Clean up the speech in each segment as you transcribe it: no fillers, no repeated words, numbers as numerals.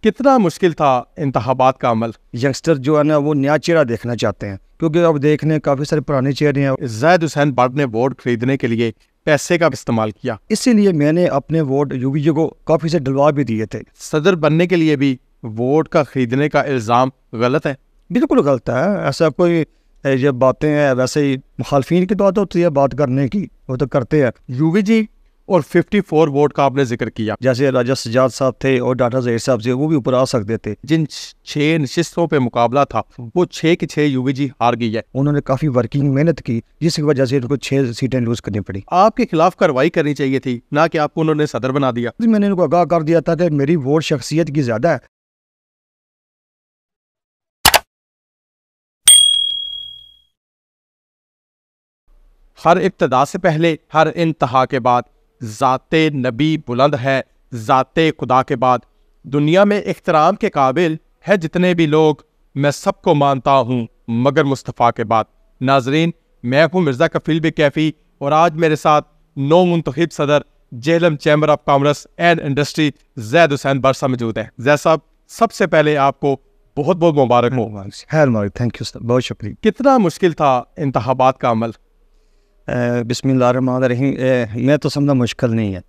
کتنا مشکل تھا انتخابات کا عمل؟ ینگسٹر جو ہے نا وہ نیا چہرہ دیکھنا چاہتے ہیں، کیونکہ اب دیکھنے کافی سارے پرانے چہرے ہیں۔ زید حسین بٹ نے ووٹ خریدنے کے لیے پیسے کا استعمال کیا، اسی لیے میں نے اپنے ووٹ یو وی جی کو کافی سے ڈلوا بھی دیے تھے۔ صدر بننے کے لیے بھی ووٹ کا خریدنے کا الزام غلط ہے؟ بالکل غلط ہے، ایسا کوئی یہ باتیں ہیں، ویسے ہی مخالفین کی بات ہوتی ہے بات کرنے کی، وہ تو کرتے ہیں۔ یو وی جی اور 54 ووٹ کا آپ نے ذکر کیا، جیسے راجہ سجاد صاحب تھے اور ڈاکٹر ظہیر صاحب سے وہ بھی اوپر آ سکتے تھے۔ جن 6 نشستوں پہ مقابلہ تھا وہ 6 کی 6 یو وی جی ہار گئی ہے۔ انہوں نے کافی ورکنگ محنت کی جس کی وجہ سے ان کو 6 سیٹیں لوز کرنی پڑی۔ آپ کے خلاف کارروائی کرنی چاہیے تھی، نہ کہ آپ کو انہوں نے صدر بنا دیا۔ میں نے ان کو آگاہ کر دیا تھا کہ میری ووٹ شخصیت کی زیادہ ہے۔ ہر ابتدا سے پہلے، ہر انتہا کے بعد ذات نبی بلند ہے، ذات خدا کے بعد دنیا میں احترام کے قابل ہے جتنے بھی لوگ، میں سب کو مانتا ہوں مگر مصطفیٰ کے بعد۔ ناظرین، میں ہوں مرزا کفیل بے کیفی اور آج میرے ساتھ نو منتخب صدر Jhelum chamber of commerce and industry Zaid Hussain but صاحب موجود ہیں۔ زید صاحب، سب سے پہلے آپ کو بہت بہت مبارک ہو۔ تھینک یو سر، بہت شکریہ۔ کتنا مشکل تھا انتخابات کا عمل؟ بسم اللہ الرحمن الرحیم۔ میں تو سمجھنا مشکل نہیں ہے،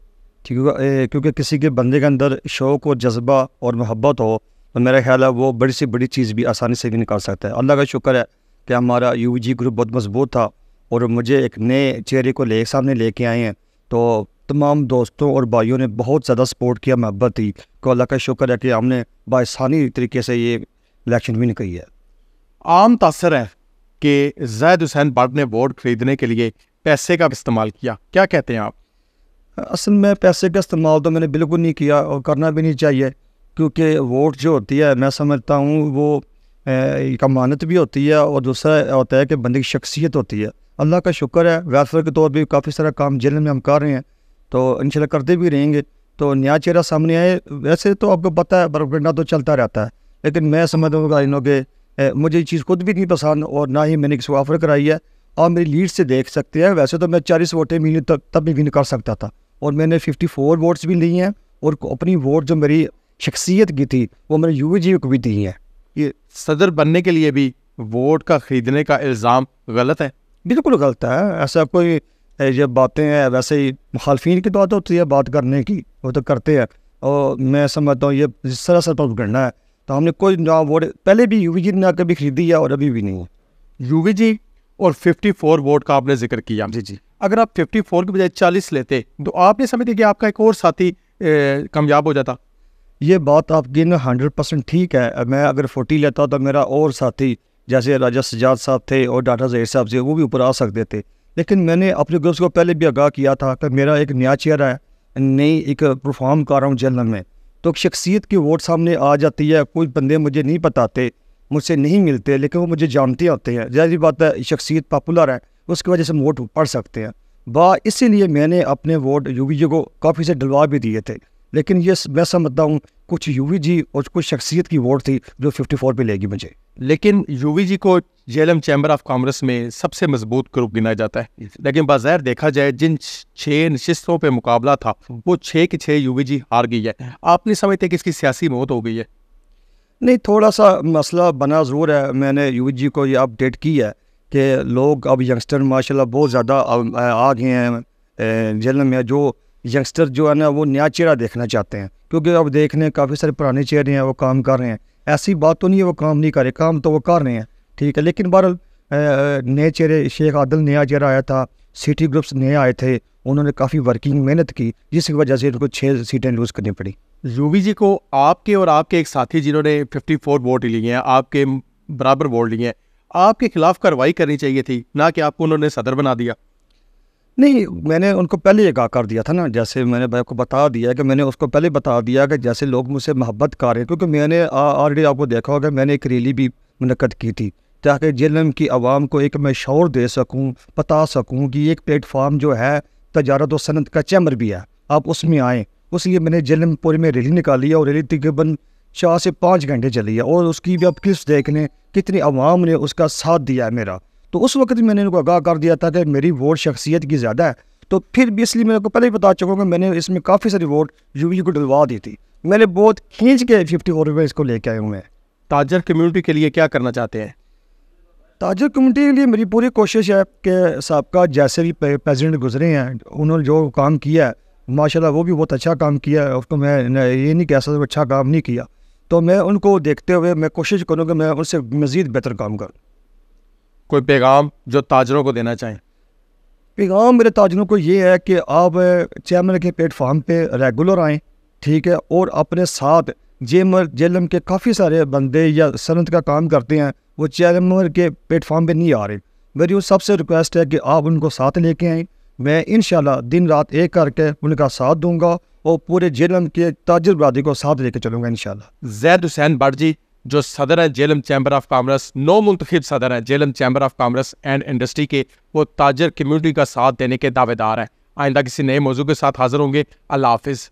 کیونکہ کسی کے بندے کے اندر شوق اور جذبہ اور محبت ہو تو میرا خیال ہے وہ بڑی سے بڑی چیز بھی آسانی سے بھی نکال سکتا ہے۔ اللہ کا شکر ہے کہ ہمارا یو جی گروپ بہت مضبوط تھا اور مجھے ایک نئے چہرے کو سامنے لے کے آئے ہیں، تو تمام دوستوں اور بھائیوں نے بہت زیادہ سپورٹ کیا، محبت تھی، تو اللہ کا شکر ہے کہ ہم نے بآسانی طریقے سے یہ الیکشن ون کی ہے۔ عام تاثر ہے کہ زید حسین بٹ نے ووٹ خریدنے کے لیے پیسے کا استعمال کیا، کیا کہتے ہیں آپ؟ اصل میں پیسے کا استعمال تو میں نے بالکل نہیں کیا اور کرنا بھی نہیں چاہیے، کیونکہ ووٹ جو ہوتی ہے میں سمجھتا ہوں وہ ایک امانت بھی ہوتی ہے اور دوسرا ہوتا ہے کہ بندے کی شخصیت ہوتی ہے۔ اللہ کا شکر ہے ویلفیئر کے طور پہ کافی سارا کام جیل میں ہم کر رہے ہیں، تو انشاءاللہ کرتے بھی رہیں گے۔ تو نیا چہرہ سامنے آئے، ویسے تو آپ کو پتہ ہے پروپیگنڈا تو چلتا رہتا ہے، لیکن میں سمجھتا ہوں کہ مجھے یہ چیز خود بھی نہیں پسند اور نہ ہی میں نے کسی کو آفر کرائی ہے۔ آپ میری لیڈ سے دیکھ سکتے ہیں، ویسے تو میں 40 ووٹیں ملی تب بھی ون کر سکتا تھا، اور میں نے 54 ووٹس بھی لی ہیں، اور اپنی ووٹ جو میری شخصیت کی تھی وہ میرے یو جی کو بھی دی ہیں۔ یہ صدر بننے کے لیے بھی ووٹ کا خریدنے کا الزام غلط ہے؟ بالکل غلط ہے، ایسا کوئی یہ باتیں ہیں، ویسے ہی مخالفین کی بات ہوتی ہے بات کرنے کی، وہ تو کرتے ہیں، اور میں سمجھتا ہوں یہ سراسر پروپیگنڈا ہے۔ تو ہم نے کوئی نہ ووٹ پہلے بھی یو جی نے کبھی خریدی ہے اور ابھی بھی نہیں ہے۔ یو جی اور 54 ووٹ کا آپ نے ذکر کیا، جی اگر آپ 54 کے بجائے 40 لیتے تو آپ نے سمجھتے کہ آپ کا ایک اور ساتھی کامیاب ہو جاتا؟ یہ بات آپ کی 100% ٹھیک ہے۔ میں اگر 40 لیتا تو میرا اور ساتھی جیسے راجہ سجاد صاحب تھے اور ڈاکٹر ظہیر صاحب سے وہ بھی اوپر آ سکتے تھے، لیکن میں نے اپنے گروپس کو پہلے بھی آگاہ کیا تھا کہ میرا ایک نیا چہرہ ہے، نئی ایک پرفارم کر رہا ہوں جنرل میں، تو شخصیت کی ووٹ سامنے آ جاتی ہے۔ کوئی بندے مجھے نہیں بتاتے، مجھ سے نہیں ملتے، لیکن وہ مجھے جانتے ہوتے ہیں، ظاہر بات ہے شخصیت پاپولر ہے، اس کی وجہ سے ووٹ پڑھ سکتے ہیں۔ اسی لیے میں نے اپنے ووٹ یو وی جی کو کافی سے ڈلوا بھی دیے تھے، لیکن یہ میں سمجھتا ہوں کچھ یو وی جی اور کچھ شخصیت کی ووٹ تھی جو 54 پہ لے گی مجھے۔ لیکن یو وی جی کو جہلم چیمبر آف کامرس میں سب سے مضبوط گروپ گنا جاتا ہے، لیکن بظاہر دیکھا جائے جن 6 نشستوں پہ مقابلہ تھا وہ 6 کی 6 یو وی جی ہار گئی ہے۔ آپ نہیں سمجھتے کہ اس کی سیاسی موت ہو گئی ہے؟ نہیں، تھوڑا سا مسئلہ بنا ضرور ہے۔ میں نے یو جی کو یہ اپڈیٹ کی ہے کہ لوگ اب ینگسٹر ماشاءاللہ بہت زیادہ آ گئے ہیں جیل میں، جو ینگسٹر جو ہے نا وہ نیا چہرہ دیکھنا چاہتے ہیں، کیونکہ اب دیکھنے کافی سارے پرانے چہرے ہیں وہ کام کر رہے ہیں۔ ایسی بات تو نہیں ہے وہ کام نہیں کر رہے، کام تو وہ کر رہے ہیں، ٹھیک ہے، لیکن بہرحال نئے چہرے، شیخ عادل نیا چہرہ آیا تھا، سٹی گروپس نئے آئے تھے، انہوں نے کافی ورکنگ محنت کی جس کی وجہ سے ان کو 6 سیٹیں لوز کرنی پڑی۔ یو وی جی کو آپ کے اور آپ کے ایک ساتھی جنہوں نے 54 ووٹ لیے ہیں، آپ کے برابر ووٹ لیے ہیں، آپ کے خلاف کارروائی کرنی چاہیے تھی، نہ کہ آپ کو انہوں نے صدر بنا دیا۔ نہیں، میں نے ان کو پہلے آگاہ کر دیا تھا نا، جیسے میں نے بھائی کو بتا دیا کہ میں نے اس کو پہلے بتا دیا کہ جیسے لوگ مجھ سے محبت کر رہے ہیں، کیونکہ میں نے آلریڈی آپ کو دیکھا ہوگا میں نے ایک ریلی بھی منعقد کی تھی تاکہ جیلم کی عوام کو ایک میں شعور دے سکوں، بتا سکوں کہ ایک پلیٹ فارم جو ہے تجارت و صنعت کا چیمبر بھی ہے، آپ اس میں آئیں۔ اس لیے میں نے جیلم پورے میں ریلی نکالی ہے اور ریلی تقریباً 4 سے 5 گھنٹے چلی ہے، اور اس کی بھی آپ کلپس دیکھ لیں کتنی عوام نے اس کا ساتھ دیا ہے میرا۔ تو اس وقت میں نے ان کو آگاہ کر دیا تھا کہ میری ووٹ شخصیت کی زیادہ ہے، تو پھر بھی اس لیے میں کو پہلے ہی بتا چکا ہوں کہ میں نے اس میں کافی ساری ووٹ یو وی کو ڈلوا دی تھی، میں نے بہت کھینچ کے 54 روپے اس کو لے کے آیا ہوں میں. تاجر کمیونٹی کے لیے کیا کرنا چاہتے ہیں؟ تاجر کمیونٹی کے لیے میری پوری کوشش ہے کہ سابقہ جیسے بھی پریزیڈنٹ گزرے ہیں انہوں نے جو کام کیا ہے ماشاءاللہ وہ بھی بہت اچھا کام کیا ہے. اس کو میں یہ نہیں کہہ سکتا وہ اچھا کام نہیں کیا, تو میں ان کو دیکھتے ہوئے میں کوشش کروں کہ میں ان سے مزید بہتر کام کروں. کوئی پیغام جو تاجروں کو دینا چاہیں؟ پیغام میرے تاجروں کو یہ ہے کہ آپ چیئرمین کے پلیٹ فارم پہ ریگولر آئیں, ٹھیک ہے, اور اپنے ساتھ جیلم کے کافی سارے بندے یا صنعت کا کام کرتے ہیں وہ چیئرمین کے پلیٹ فارم پہ نہیں آ رہے. میری سب سے ریکویسٹ ہے کہ آپ ان کو ساتھ لے کے آئیں. میں انشاءاللہ دن رات ایک کر کے ان کا ساتھ دوں گا اور پورے جیلم کے تاجر برادری کو ساتھ لے کے چلوں گا انشاءاللہ. زید حسین بٹ جی جو صدر ہیں جیلم چیمبر آف کامرس, نو منتخب صدر ہیں Jhelum chamber of commerce and industry کے, وہ تاجر کمیونٹی کا ساتھ دینے کے دعوے دار ہیں. آئندہ کسی نئے موضوع کے ساتھ حاضر ہوں گے. اللہ حافظ.